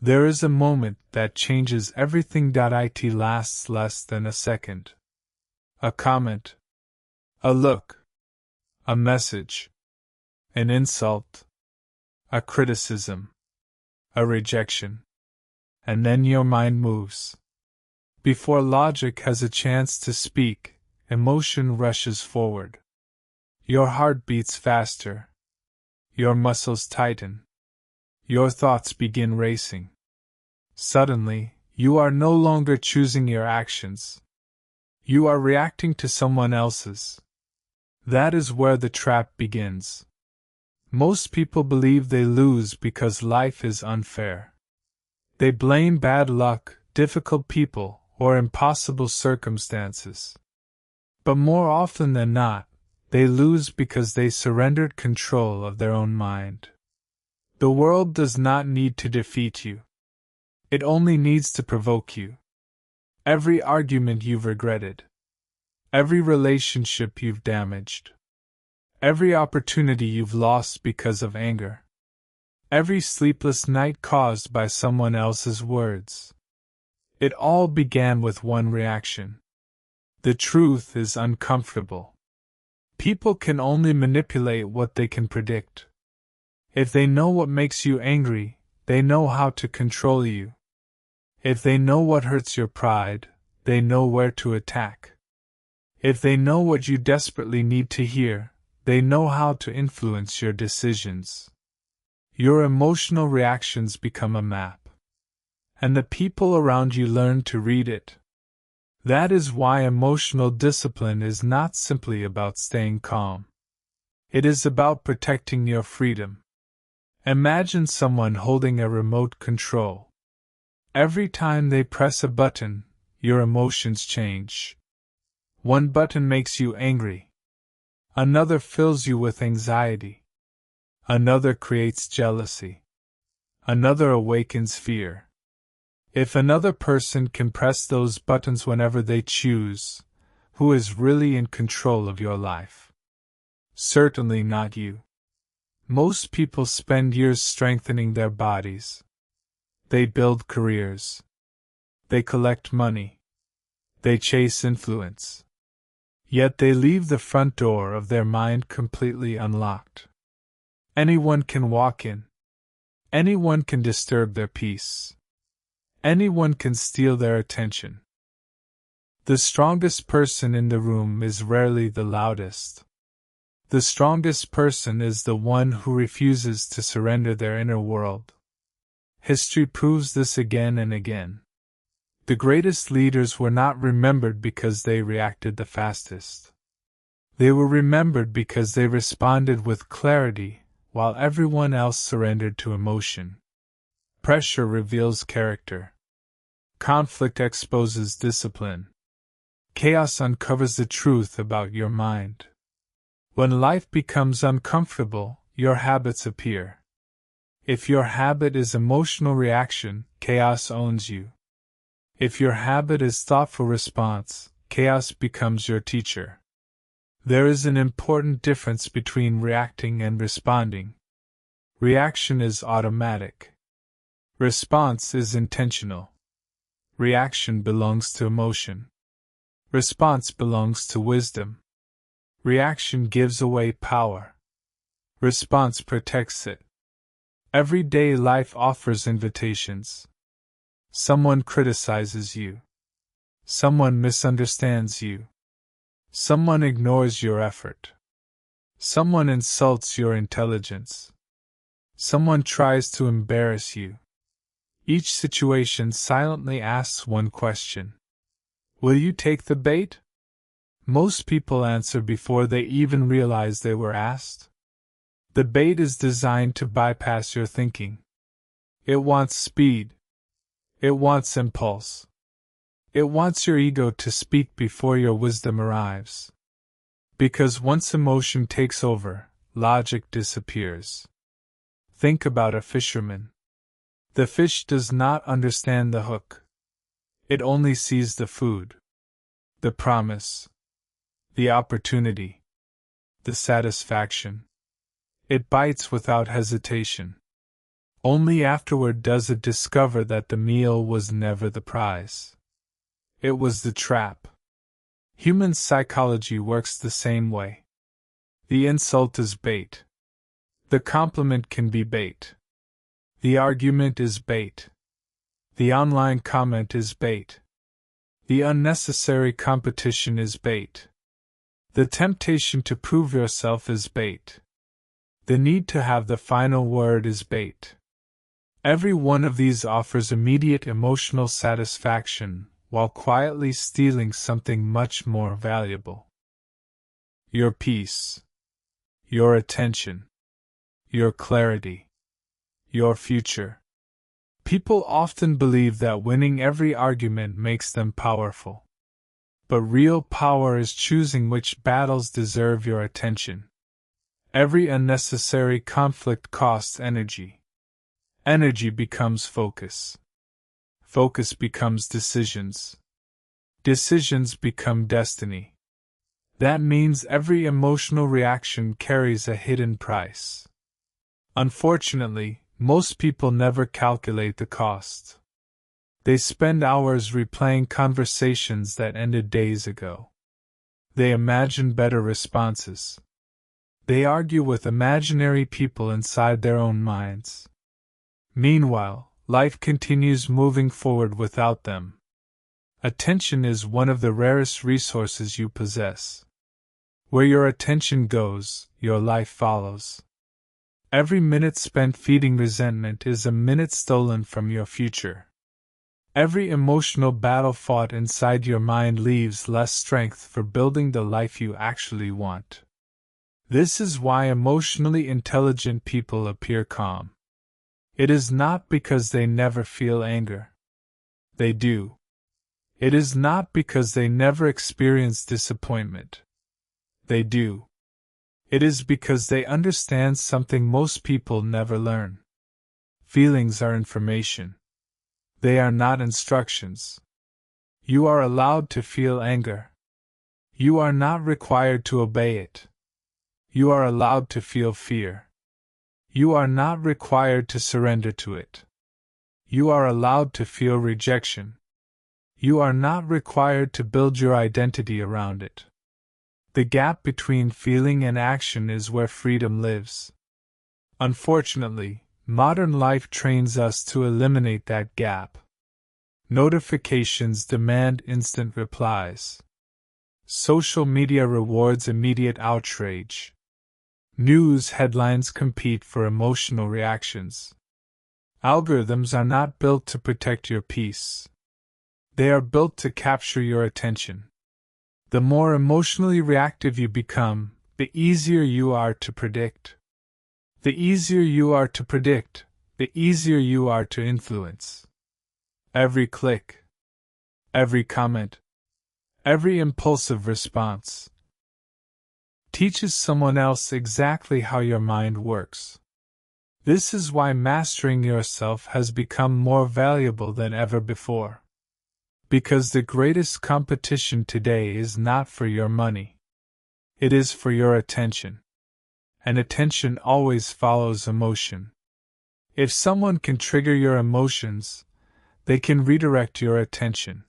There is a moment that changes everything. It lasts less than a second. A comment, a look, a message, an insult, a criticism, a rejection, and then your mind moves. Before logic has a chance to speak, emotion rushes forward. Your heart beats faster. Your muscles tighten. Your thoughts begin racing. Suddenly, you are no longer choosing your actions. You are reacting to someone else's. That is where the trap begins. Most people believe they lose because life is unfair. They blame bad luck, difficult people, or impossible circumstances. But more often than not, they lose because they surrendered control of their own mind. The world does not need to defeat you. It only needs to provoke you. Every argument you've regretted. Every relationship you've damaged. Every opportunity you've lost because of anger. Every sleepless night caused by someone else's words. It all began with one reaction. The truth is uncomfortable. People can only manipulate what they can predict. If they know what makes you angry, they know how to control you. If they know what hurts your pride, they know where to attack. If they know what you desperately need to hear, they know how to influence your decisions. Your emotional reactions become a map. And the people around you learn to read it. That is why emotional discipline is not simply about staying calm. It is about protecting your freedom. Imagine someone holding a remote control. Every time they press a button, your emotions change. One button makes you angry. Another fills you with anxiety. Another creates jealousy. Another awakens fear. If another person can press those buttons whenever they choose, who is really in control of your life? Certainly not you. Most people spend years strengthening their bodies. They build careers. They collect money. They chase influence. Yet they leave the front door of their mind completely unlocked. Anyone can walk in. Anyone can disturb their peace. Anyone can steal their attention. The strongest person in the room is rarely the loudest. The strongest person is the one who refuses to surrender their inner world. History proves this again and again. The greatest leaders were not remembered because they reacted the fastest. They were remembered because they responded with clarity, while everyone else surrendered to emotion. Pressure reveals character. Conflict exposes discipline. Chaos uncovers the truth about your mind. When life becomes uncomfortable, your habits appear. If your habit is emotional reaction, chaos owns you. If your habit is thoughtful response, chaos becomes your teacher. There is an important difference between reacting and responding. Reaction is automatic. Response is intentional. Reaction belongs to emotion. Response belongs to wisdom. Reaction gives away power. Response protects it. Everyday life offers invitations. Someone criticizes you. Someone misunderstands you. Someone ignores your effort. Someone insults your intelligence. Someone tries to embarrass you. Each situation silently asks one question. Will you take the bait? Most people answer before they even realize they were asked. The bait is designed to bypass your thinking. It wants speed. It wants impulse. It wants your ego to speak before your wisdom arrives. Because once emotion takes over, logic disappears. Think about a fisherman. The fish does not understand the hook. It only sees the food, the promise, the opportunity, the satisfaction. It bites without hesitation. Only afterward does it discover that the meal was never the prize. It was the trap. Human psychology works the same way. The insult is bait. The compliment can be bait. The argument is bait. The online comment is bait. The unnecessary competition is bait. The temptation to prove yourself is bait. The need to have the final word is bait. Every one of these offers immediate emotional satisfaction, while quietly stealing something much more valuable. Your peace. Your attention. Your clarity. Your future. People often believe that winning every argument makes them powerful. But real power is choosing which battles deserve your attention. Every unnecessary conflict costs energy. Energy becomes focus. Focus becomes decisions. Decisions become destiny. That means every emotional reaction carries a hidden price. Unfortunately, most people never calculate the cost. They spend hours replaying conversations that ended days ago. They imagine better responses. They argue with imaginary people inside their own minds. Meanwhile, life continues moving forward without them. Attention is one of the rarest resources you possess. Where your attention goes, your life follows. Every minute spent feeding resentment is a minute stolen from your future. Every emotional battle fought inside your mind leaves less strength for building the life you actually want. This is why emotionally intelligent people appear calm. It is not because they never feel anger. They do. It is not because they never experience disappointment. They do. It is because they understand something most people never learn. Feelings are information. They are not instructions. You are allowed to feel anger. You are not required to obey it. You are allowed to feel fear. You are not required to surrender to it. You are allowed to feel rejection. You are not required to build your identity around it. The gap between feeling and action is where freedom lives. Unfortunately, modern life trains us to eliminate that gap. Notifications demand instant replies. Social media rewards immediate outrage. News headlines compete for emotional reactions. Algorithms are not built to protect your peace. They are built to capture your attention. The more emotionally reactive you become, the easier you are to predict. The easier you are to predict, the easier you are to influence. Every click, every comment, every impulsive response teaches someone else exactly how your mind works. This is why mastering yourself has become more valuable than ever before. Because the greatest competition today is not for your money. It is for your attention. And attention always follows emotion. If someone can trigger your emotions, they can redirect your attention.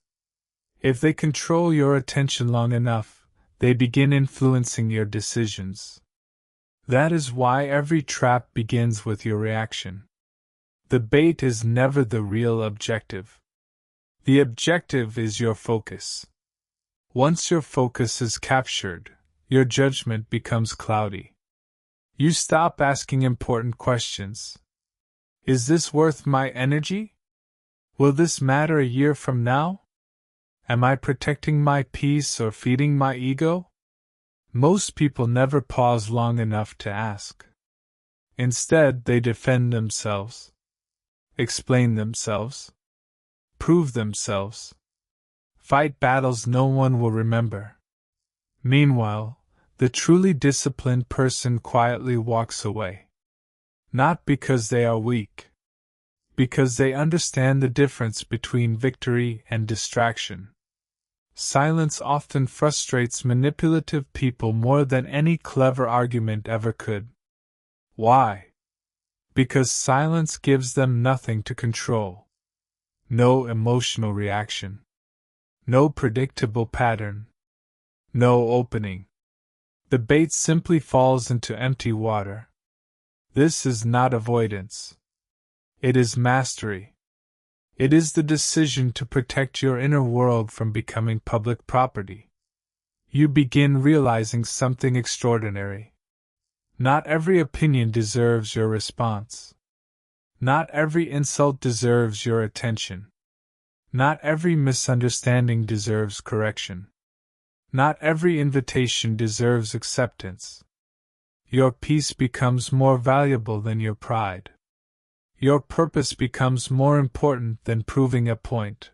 If they control your attention long enough, they begin influencing your decisions. That is why every trap begins with your reaction. The bait is never the real objective. The objective is your focus. Once your focus is captured, your judgment becomes cloudy. You stop asking important questions. Is this worth my energy? Will this matter a year from now? Am I protecting my peace or feeding my ego? Most people never pause long enough to ask. Instead, they defend themselves, explain themselves, prove themselves, fight battles no one will remember. Meanwhile, the truly disciplined person quietly walks away. Not because they are weak, because they understand the difference between victory and distraction. Silence often frustrates manipulative people more than any clever argument ever could. Why? Because silence gives them nothing to control. No emotional reaction. No predictable pattern. No opening. The bait simply falls into empty water. This is not avoidance. It is mastery. It is the decision to protect your inner world from becoming public property. You begin realizing something extraordinary. Not every opinion deserves your response. Not every insult deserves your attention. Not every misunderstanding deserves correction. Not every invitation deserves acceptance. Your peace becomes more valuable than your pride. Your purpose becomes more important than proving a point.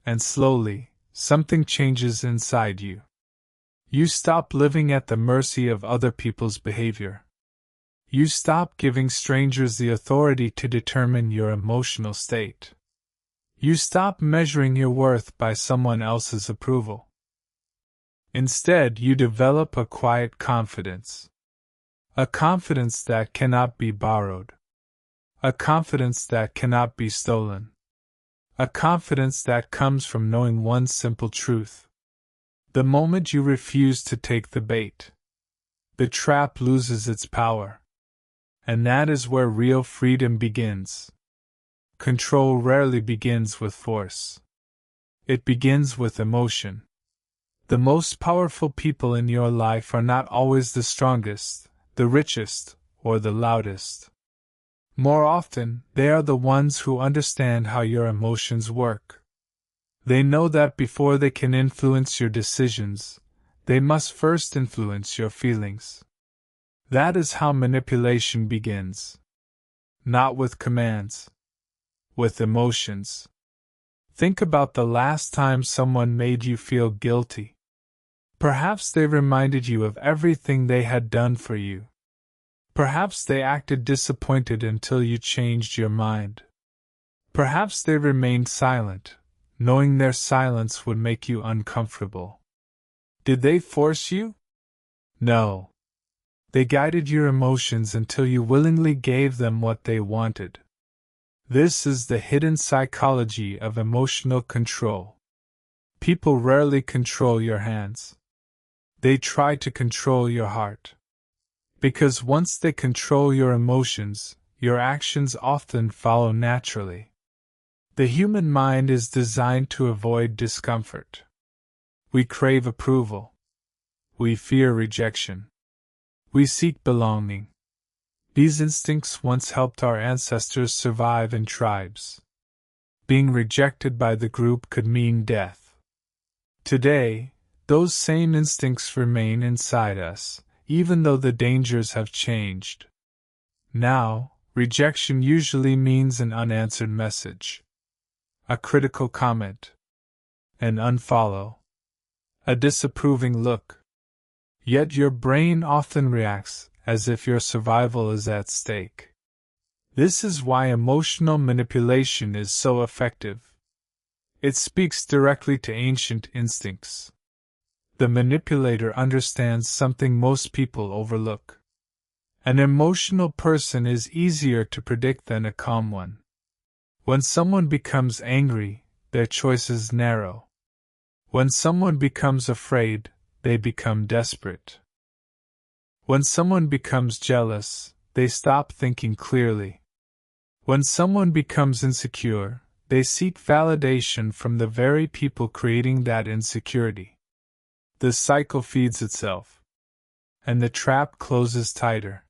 And slowly, something changes inside you. You stop living at the mercy of other people's behavior. You stop giving strangers the authority to determine your emotional state. You stop measuring your worth by someone else's approval. Instead, you develop a quiet confidence. A confidence that cannot be borrowed. A confidence that cannot be stolen. A confidence that comes from knowing one simple truth. The moment you refuse to take the bait, the trap loses its power. And that is where real freedom begins. Control rarely begins with force. It begins with emotion. The most powerful people in your life are not always the strongest, the richest, or the loudest. More often, they are the ones who understand how your emotions work. They know that before they can influence your decisions, they must first influence your feelings. That is how manipulation begins. Not with commands. With emotions. Think about the last time someone made you feel guilty. Perhaps they reminded you of everything they had done for you. Perhaps they acted disappointed until you changed your mind. Perhaps they remained silent, knowing their silence would make you uncomfortable. Did they force you? No. They guided your emotions until you willingly gave them what they wanted. This is the hidden psychology of emotional control. People rarely control your hands. They try to control your heart. Because once they control your emotions, your actions often follow naturally. The human mind is designed to avoid discomfort. We crave approval. We fear rejection. We seek belonging. These instincts once helped our ancestors survive in tribes. Being rejected by the group could mean death. Today, those same instincts remain inside us, even though the dangers have changed. Now, rejection usually means an unanswered message. A critical comment. An unfollow. A disapproving look. Yet your brain often reacts as if your survival is at stake. This is why emotional manipulation is so effective. It speaks directly to ancient instincts. The manipulator understands something most people overlook. An emotional person is easier to predict than a calm one. When someone becomes angry, their choices narrow. When someone becomes afraid, they become desperate. When someone becomes jealous, they stop thinking clearly. When someone becomes insecure, they seek validation from the very people creating that insecurity. The cycle feeds itself. And the trap closes tighter.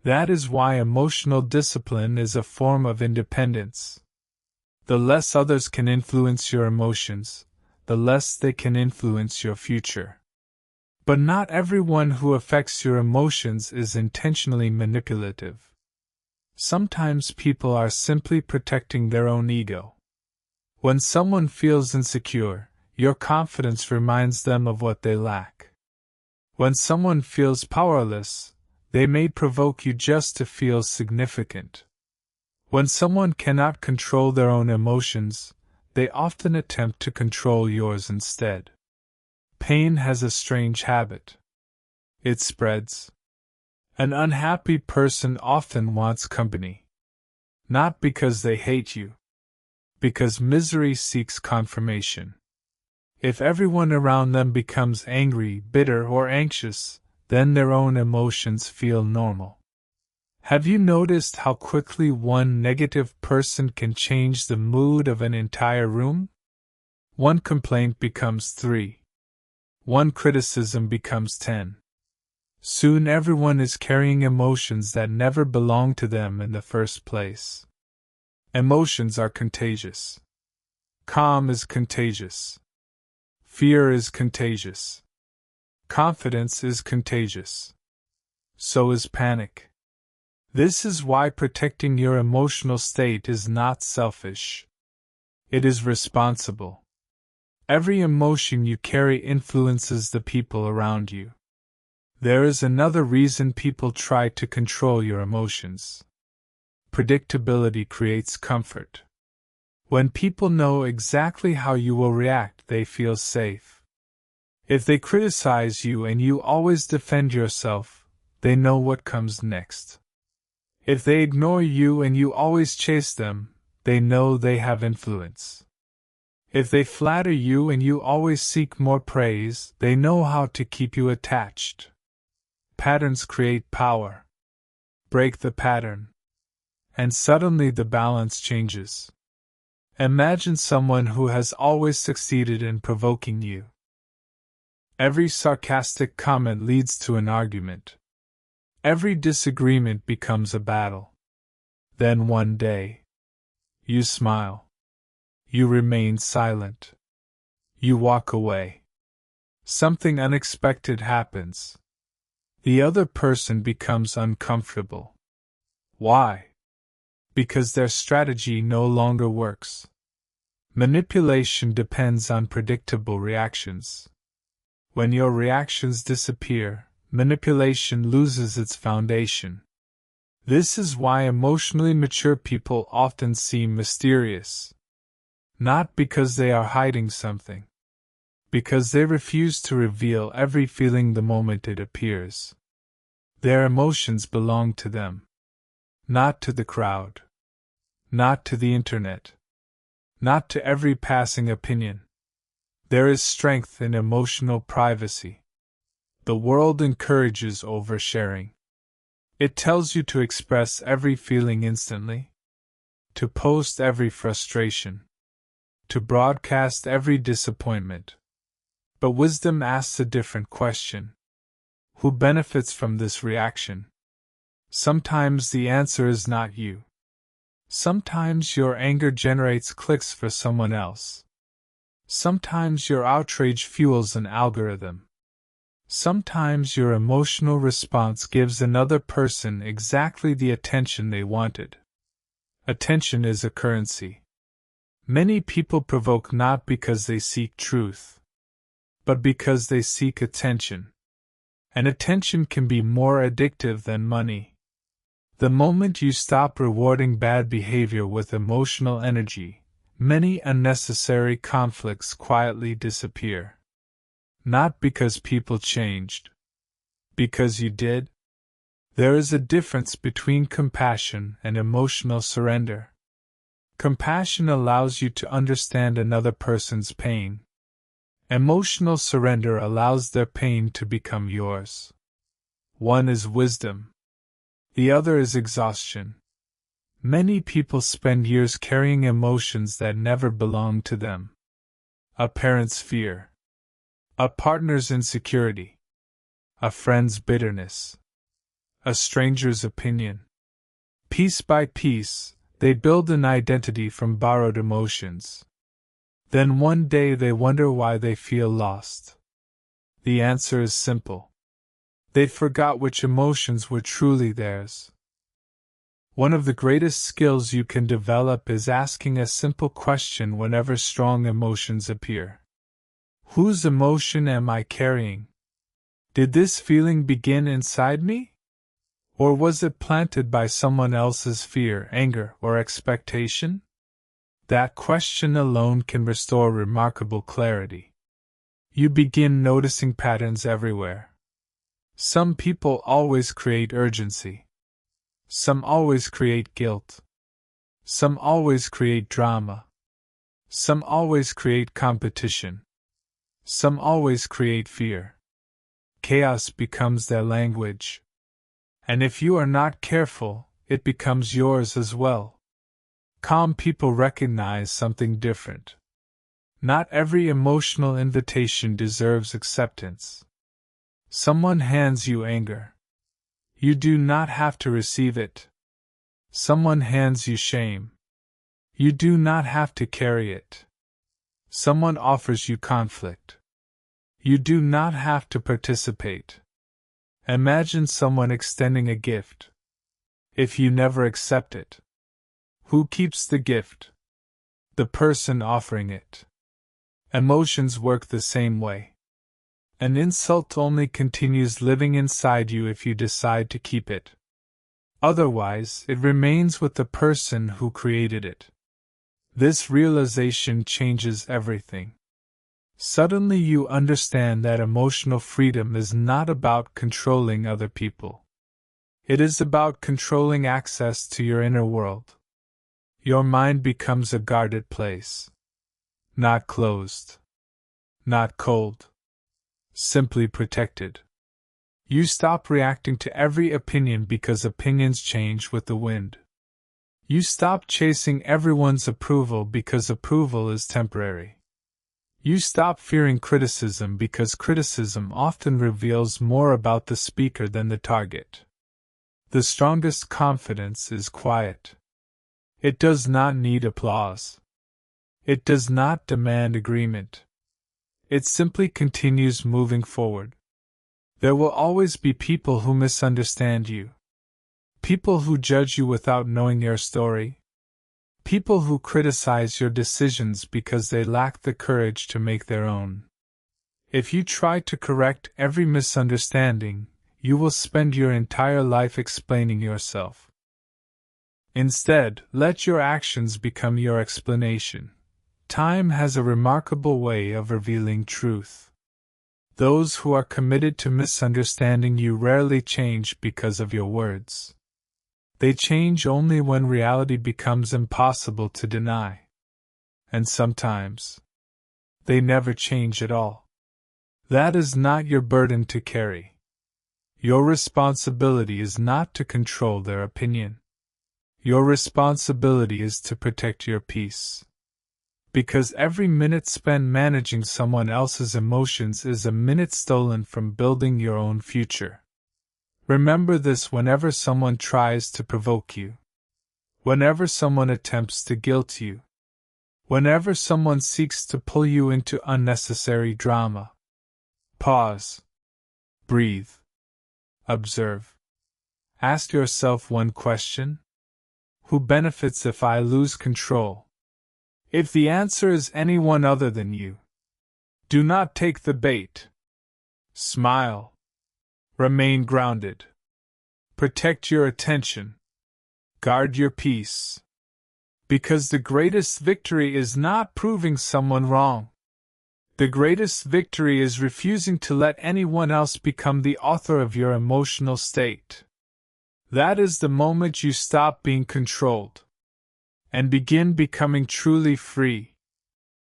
That is why emotional discipline is a form of independence. The less others can influence your emotions, the less they can influence your future. But not everyone who affects your emotions is intentionally manipulative. Sometimes people are simply protecting their own ego. When someone feels insecure, your confidence reminds them of what they lack. When someone feels powerless, they may provoke you just to feel significant. When someone cannot control their own emotions, they often attempt to control yours instead. Pain has a strange habit. It spreads. An unhappy person often wants company. Not because they hate you. Because misery seeks confirmation. If everyone around them becomes angry, bitter, or anxious, then their own emotions feel normal. Have you noticed how quickly one negative person can change the mood of an entire room? One complaint becomes 3. One criticism becomes 10. Soon everyone is carrying emotions that never belonged to them in the first place. Emotions are contagious. Calm is contagious. Fear is contagious. Confidence is contagious. So is panic. This is why protecting your emotional state is not selfish. It is responsible. Every emotion you carry influences the people around you. There is another reason people try to control your emotions. Predictability creates comfort. When people know exactly how you will react, they feel safe. If they criticize you and you always defend yourself, they know what comes next. If they ignore you and you always chase them, they know they have influence. If they flatter you and you always seek more praise, they know how to keep you attached. Patterns create power. Break the pattern. And suddenly the balance changes. Imagine someone who has always succeeded in provoking you. Every sarcastic comment leads to an argument. Every disagreement becomes a battle. Then one day, you smile. You remain silent. You walk away. Something unexpected happens. The other person becomes uncomfortable. Why? Because their strategy no longer works. Manipulation depends on predictable reactions. When your reactions disappear, manipulation loses its foundation. This is why emotionally mature people often seem mysterious. Not because they are hiding something. Because they refuse to reveal every feeling the moment it appears. Their emotions belong to them. Not to the crowd. Not to the internet. Not to every passing opinion. There is strength in emotional privacy. The world encourages oversharing. It tells you to express every feeling instantly, to post every frustration, to broadcast every disappointment. But wisdom asks a different question. Who benefits from this reaction? Sometimes the answer is not you. Sometimes your anger generates clicks for someone else. Sometimes your outrage fuels an algorithm. Sometimes your emotional response gives another person exactly the attention they wanted. Attention is a currency. Many people provoke not because they seek truth, but because they seek attention. And attention can be more addictive than money. The moment you stop rewarding bad behavior with emotional energy, many unnecessary conflicts quietly disappear. Not because people changed. Because you did. There is a difference between compassion and emotional surrender. Compassion allows you to understand another person's pain. Emotional surrender allows their pain to become yours. One is wisdom. The other is exhaustion. Many people spend years carrying emotions that never belong to them. A parent's fear. A partner's insecurity. A friend's bitterness. A stranger's opinion. Piece by piece, they build an identity from borrowed emotions. Then one day they wonder why they feel lost. The answer is simple. They forgot which emotions were truly theirs. One of the greatest skills you can develop is asking a simple question whenever strong emotions appear. Whose emotion am I carrying? Did this feeling begin inside me? Or was it planted by someone else's fear, anger, or expectation? That question alone can restore remarkable clarity. You begin noticing patterns everywhere. Some people always create urgency. Some always create guilt. Some always create drama. Some always create competition. Some always create fear. Chaos becomes their language. And if you are not careful, it becomes yours as well. Calm people recognize something different. Not every emotional invitation deserves acceptance. Someone hands you anger. You do not have to receive it. Someone hands you shame. You do not have to carry it. Someone offers you conflict. You do not have to participate. Imagine someone extending a gift. If you never accept it, who keeps the gift? The person offering it. Emotions work the same way. An insult only continues living inside you if you decide to keep it. Otherwise, it remains with the person who created it. This realization changes everything. Suddenly you understand that emotional freedom is not about controlling other people. It is about controlling access to your inner world. Your mind becomes a guarded place. Not closed. Not cold. Simply protected. You stop reacting to every opinion because opinions change with the wind. You stop chasing everyone's approval because approval is temporary. You stop fearing criticism because criticism often reveals more about the speaker than the target. The strongest confidence is quiet. It does not need applause. It does not demand agreement. It simply continues moving forward. There will always be people who misunderstand you. People who judge you without knowing your story. People who criticize your decisions because they lack the courage to make their own. If you try to correct every misunderstanding, you will spend your entire life explaining yourself. Instead, let your actions become your explanation. Time has a remarkable way of revealing truth. Those who are committed to misunderstanding you rarely change because of your words. They change only when reality becomes impossible to deny. And sometimes, they never change at all. That is not your burden to carry. Your responsibility is not to control their opinion. Your responsibility is to protect your peace. Because every minute spent managing someone else's emotions is a minute stolen from building your own future. Remember this whenever someone tries to provoke you. Whenever someone attempts to guilt you. Whenever someone seeks to pull you into unnecessary drama. Pause. Breathe. Observe. Ask yourself one question. Who benefits if I lose control? If the answer is anyone other than you, do not take the bait. Smile. Remain grounded. Protect your attention. Guard your peace. Because the greatest victory is not proving someone wrong. The greatest victory is refusing to let anyone else become the author of your emotional state. That is the moment you stop being controlled and begin becoming truly free.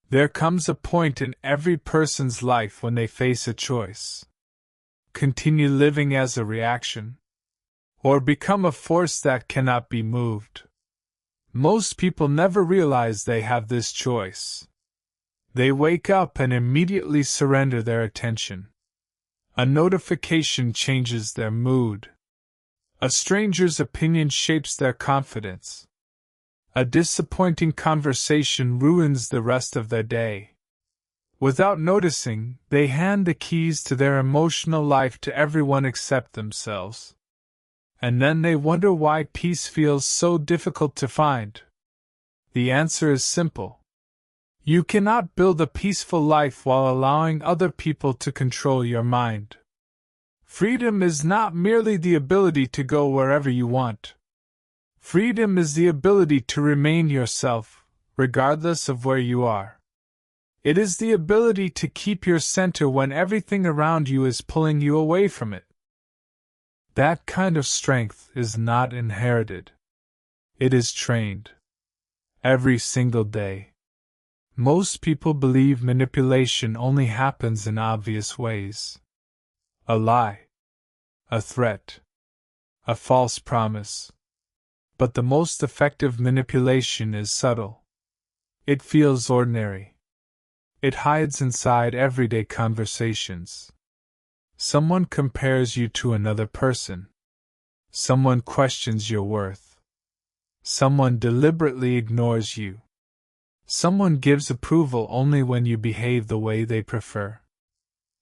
There comes a point in every person's life when they face a choice. Continue living as a reaction, or become a force that cannot be moved. Most people never realize they have this choice. They wake up and immediately surrender their attention. A notification changes their mood. A stranger's opinion shapes their confidence. A disappointing conversation ruins the rest of their day. Without noticing, they hand the keys to their emotional life to everyone except themselves. And then they wonder why peace feels so difficult to find. The answer is simple. You cannot build a peaceful life while allowing other people to control your mind. Freedom is not merely the ability to go wherever you want. Freedom is the ability to remain yourself, regardless of where you are. It is the ability to keep your center when everything around you is pulling you away from it. That kind of strength is not inherited. It is trained. Every single day. Most people believe manipulation only happens in obvious ways. A lie. A threat. A false promise. But the most effective manipulation is subtle. It feels ordinary. It hides inside everyday conversations. Someone compares you to another person. Someone questions your worth. Someone deliberately ignores you. Someone gives approval only when you behave the way they prefer.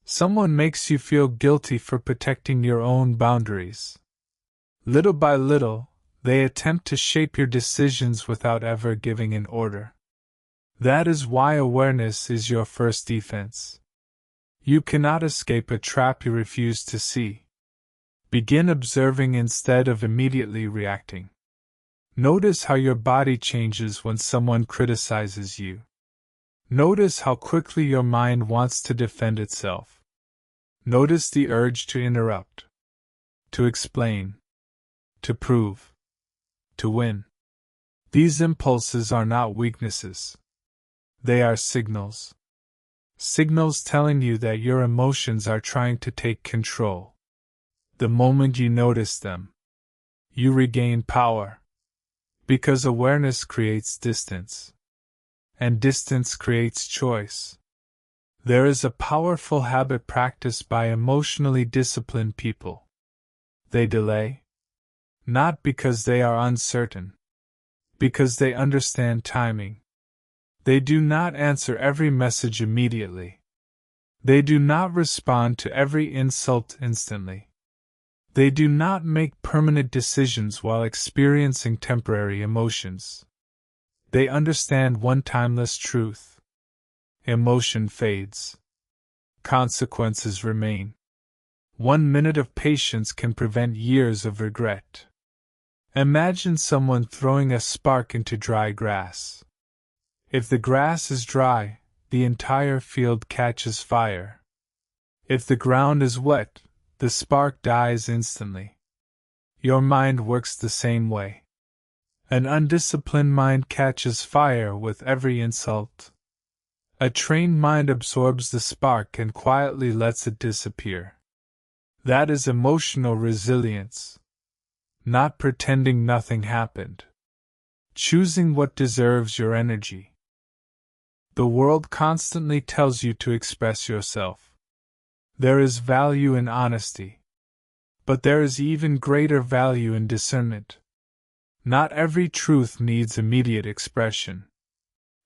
Someone makes you feel guilty for protecting your own boundaries. Little by little, they attempt to shape your decisions without ever giving an order. That is why awareness is your first defense. You cannot escape a trap you refuse to see. Begin observing instead of immediately reacting. Notice how your body changes when someone criticizes you. Notice how quickly your mind wants to defend itself. Notice the urge to interrupt, to explain, to prove, to win. These impulses are not weaknesses. They are signals. Signals telling you that your emotions are trying to take control. The moment you notice them, you regain power. Because awareness creates distance. And distance creates choice. There is a powerful habit practiced by emotionally disciplined people. They delay. Not because they are uncertain. Because they understand timing. They do not answer every message immediately. They do not respond to every insult instantly. They do not make permanent decisions while experiencing temporary emotions. They understand one timeless truth. Emotion fades. Consequences remain. 1 minute of patience can prevent years of regret. Imagine someone throwing a spark into dry grass. If the grass is dry, the entire field catches fire. If the ground is wet, the spark dies instantly. Your mind works the same way. An undisciplined mind catches fire with every insult. A trained mind absorbs the spark and quietly lets it disappear. That is emotional resilience. Not pretending nothing happened. Choosing what deserves your energy. The world constantly tells you to express yourself. There is value in honesty. But there is even greater value in discernment. Not every truth needs immediate expression.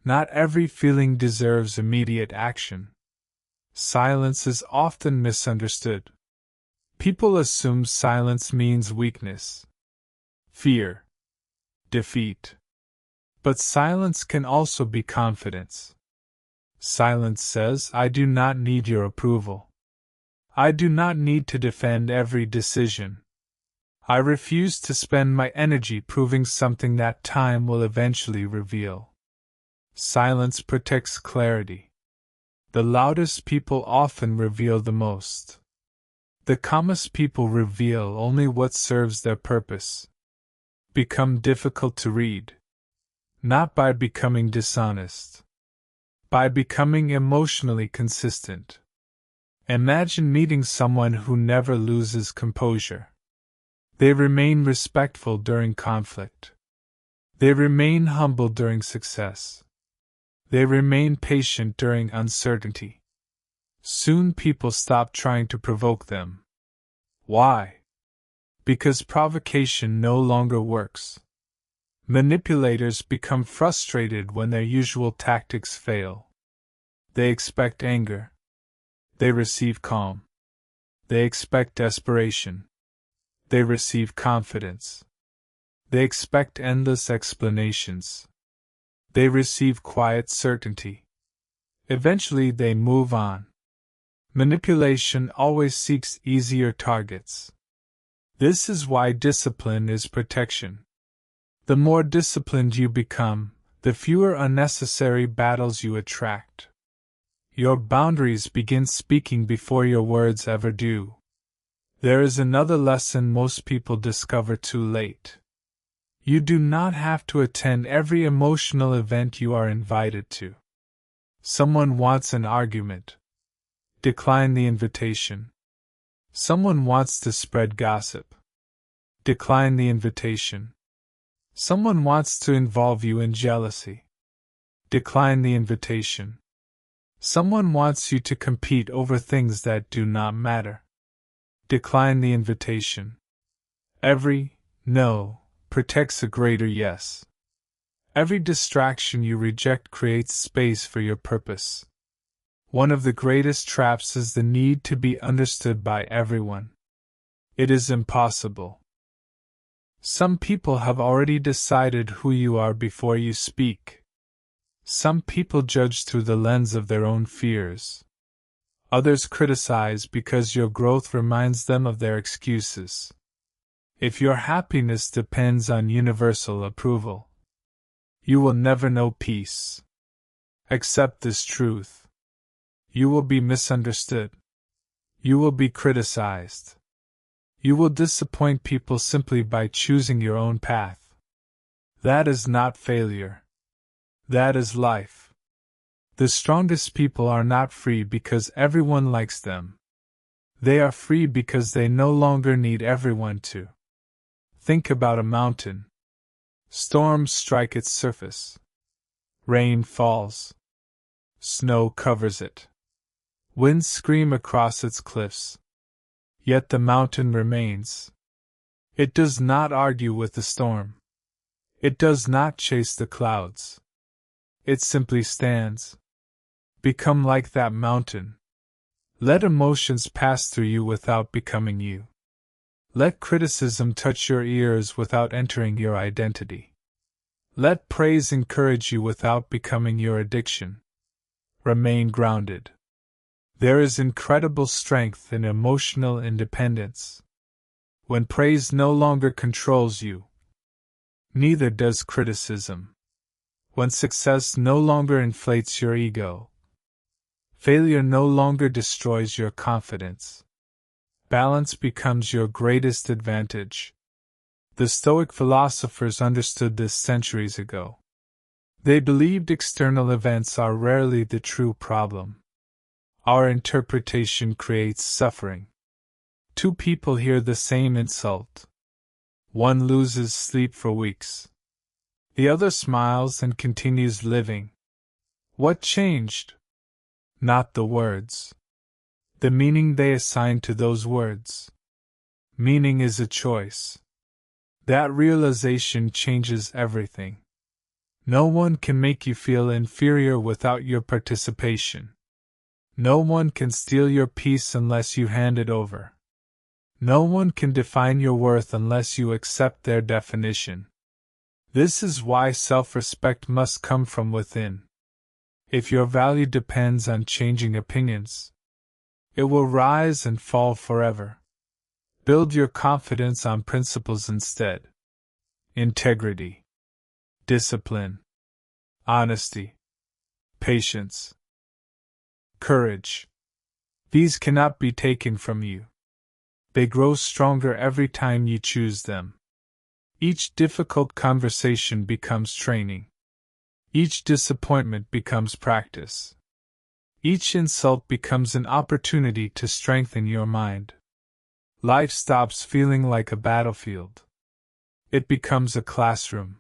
Not every feeling deserves immediate action. Silence is often misunderstood. People assume silence means weakness, fear, defeat. But silence can also be confidence. Silence says, I do not need your approval. I do not need to defend every decision. I refuse to spend my energy proving something that time will eventually reveal. Silence protects clarity. The loudest people often reveal the most. The calmest people reveal only what serves their purpose. Become difficult to read. Not by becoming dishonest. By becoming emotionally consistent. Imagine meeting someone who never loses composure. They remain respectful during conflict. They remain humble during success. They remain patient during uncertainty. Soon people stop trying to provoke them. Why? Because provocation no longer works. Manipulators become frustrated when their usual tactics fail. They expect anger. They receive calm. They expect desperation. They receive confidence. They expect endless explanations. They receive quiet certainty. Eventually they move on. Manipulation always seeks easier targets. This is why discipline is protection. The more disciplined you become, the fewer unnecessary battles you attract. Your boundaries begin speaking before your words ever do. There is another lesson most people discover too late. You do not have to attend every emotional event you are invited to. Someone wants an argument. Decline the invitation. Someone wants to spread gossip. Decline the invitation. Someone wants to involve you in jealousy. Decline the invitation. Someone wants you to compete over things that do not matter. Decline the invitation. Every no protects a greater yes. Every distraction you reject creates space for your purpose. One of the greatest traps is the need to be understood by everyone. It is impossible. Some people have already decided who you are before you speak. Some people judge through the lens of their own fears. Others criticize because your growth reminds them of their excuses. If your happiness depends on universal approval, you will never know peace. Accept this truth. You will be misunderstood. You will be criticized. You will disappoint people simply by choosing your own path. That is not failure. That is life. The strongest people are not free because everyone likes them. They are free because they no longer need everyone to. Think about a mountain. Storms strike its surface. Rain falls. Snow covers it. Winds scream across its cliffs. Yet the mountain remains. It does not argue with the storm. It does not chase the clouds. It simply stands. Become like that mountain. Let emotions pass through you without becoming you. Let criticism touch your ears without entering your identity. Let praise encourage you without becoming your addiction. Remain grounded. There is incredible strength in emotional independence. When praise no longer controls you, neither does criticism. When success no longer inflates your ego, failure no longer destroys your confidence. Balance becomes your greatest advantage. The Stoic philosophers understood this centuries ago. They believed external events are rarely the true problem. Our interpretation creates suffering. Two people hear the same insult. One loses sleep for weeks. The other smiles and continues living. What changed? Not the words. The meaning they assign to those words. Meaning is a choice. That realization changes everything. No one can make you feel inferior without your participation. No one can steal your peace unless you hand it over. No one can define your worth unless you accept their definition. This is why self-respect must come from within. If your value depends on changing opinions, it will rise and fall forever. Build your confidence on principles instead. Integrity, discipline, honesty, patience, courage. These cannot be taken from you. They grow stronger every time you choose them. Each difficult conversation becomes training. Each disappointment becomes practice. Each insult becomes an opportunity to strengthen your mind. Life stops feeling like a battlefield. It becomes a classroom.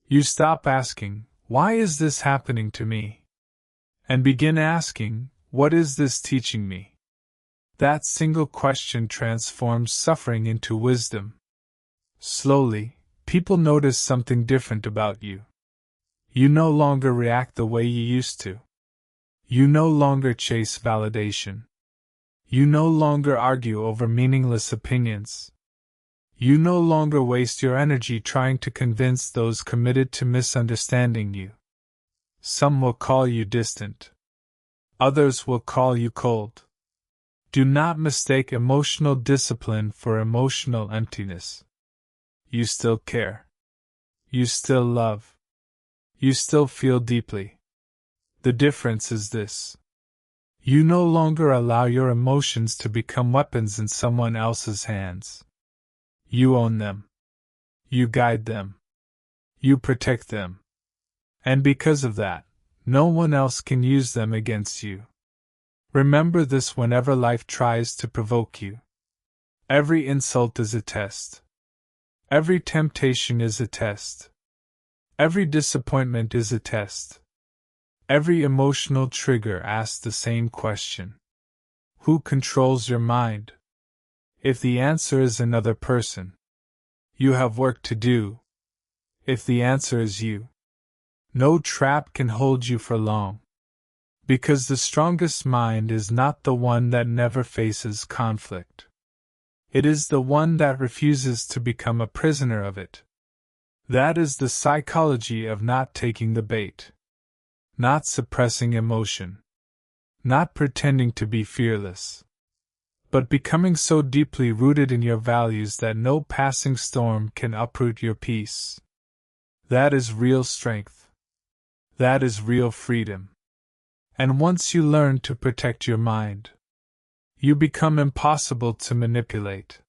You stop asking, "Why is this happening to me?" and begin asking, "What is this teaching me?" That single question transforms suffering into wisdom. Slowly, people notice something different about you. You no longer react the way you used to. You no longer chase validation. You no longer argue over meaningless opinions. You no longer waste your energy trying to convince those committed to misunderstanding you. Some will call you distant. Others will call you cold. Do not mistake emotional discipline for emotional emptiness. You still care. You still love. You still feel deeply. The difference is this. You no longer allow your emotions to become weapons in someone else's hands. You own them. You guide them. You protect them. And because of that, no one else can use them against you. Remember this whenever life tries to provoke you. Every insult is a test. Every temptation is a test. Every disappointment is a test. Every emotional trigger asks the same question. Who controls your mind? If the answer is another person, you have work to do. If the answer is you, no trap can hold you for long. Because the strongest mind is not the one that never faces conflict. It is the one that refuses to become a prisoner of it. That is the psychology of not taking the bait. Not suppressing emotion. Not pretending to be fearless. But becoming so deeply rooted in your values that no passing storm can uproot your peace. That is real strength. That is real freedom. And once you learn to protect your mind, you become impossible to manipulate.